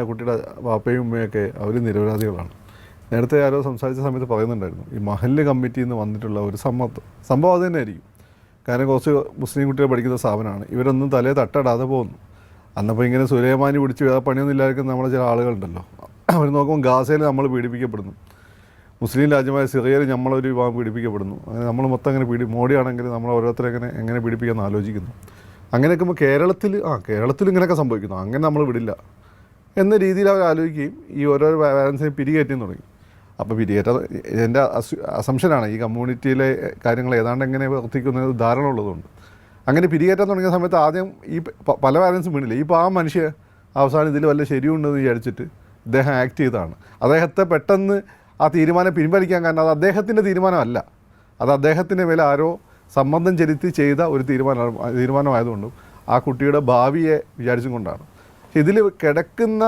കുട്ടിയുടെ വാപ്പയും ഉമ്മയൊക്കെ അവർ നിരപരാധികളാണ്. നേരത്തെ ആരോ സംസാരിച്ച സമയത്ത് പറയുന്നുണ്ടായിരുന്നു, ഈ മഹല്ല് കമ്മിറ്റിയിൽ നിന്ന് വന്നിട്ടുള്ള ഒരു സംഭവം അത് തന്നെ ആയിരിക്കും. കാരണം കുറച്ച് മുസ്ലിം കുട്ടികൾ പഠിക്കുന്ന സ്ഥാപനമാണ്, ഇവരൊന്നും തലേ തട്ടടാതെ പോകുന്നു. അന്നപ്പോൾ ഇങ്ങനെ സുലൈമാനി പിടിച്ച് വേറെ പണിയൊന്നും ഇല്ലായിരിക്കും നമ്മളെ ചില ആളുകളുണ്ടല്ലോ, അവർ നോക്കുമ്പോൾ ഗാസയിൽ നമ്മൾ പീഡിപ്പിക്കപ്പെടുന്നു, മുസ്ലിം രാജ്യമായ സിറിയയിൽ നമ്മളൊരു വിഭാഗം പീഡിപ്പിക്കപ്പെടുന്നു. അങ്ങനെ നമ്മൾ മൊത്തം അങ്ങനെ മോഡിയാണെങ്കിൽ നമ്മൾ ഓരോരുത്തരെ എങ്ങനെ പീഡിപ്പിക്കാമെന്ന് ആലോചിക്കുന്നു. അങ്ങനെയൊക്കെ കേരളത്തിൽ ഇങ്ങനെയൊക്കെ സംഭവിക്കുന്നു, അങ്ങനെ നമ്മൾ വിടില്ല എന്ന രീതിയിൽ അവർ ആലോചിക്കുകയും ഈ ഓരോ പാരൻസിനെ പിരികയറ്റാൻ തുടങ്ങി. അപ്പോൾ എൻ്റെ അസംഷനാണ് ഈ കമ്മ്യൂണിറ്റിയിലെ കാര്യങ്ങൾ ഏതാണ്ട് എങ്ങനെ പ്രവർത്തിക്കുന്നത് ധാരണ ഉള്ളതുകൊണ്ട് അങ്ങനെ പിരികയറ്റാൻ തുടങ്ങിയ സമയത്ത് ആദ്യം ഈ പല പാരൻസും വീണില്ല. ഈ ആ മനുഷ്യ അവസാനം ഇതിൽ വല്ല ശരിയുണ്ടെന്ന് വിചാരിച്ചിട്ട് ഇദ്ദേഹം ആക്ട് ചെയ്തതാണ്. അദ്ദേഹത്തെ പെട്ടെന്ന് ആ തീരുമാനം പിൻവലിക്കാൻ കാരണം അത് അദ്ദേഹത്തിൻ്റെ തീരുമാനമല്ല, അത് അദ്ദേഹത്തിൻ്റെ മേലെ ആരോ സമ്മർദ്ദം ചെലുത്തി ചെയ്ത ഒരു തീരുമാനമായതുകൊണ്ടും ആ കുട്ടിയുടെ ഭാവിയെ വിചാരിച്ചും കൊണ്ടാണ്. ഇതിൽ കിടക്കുന്ന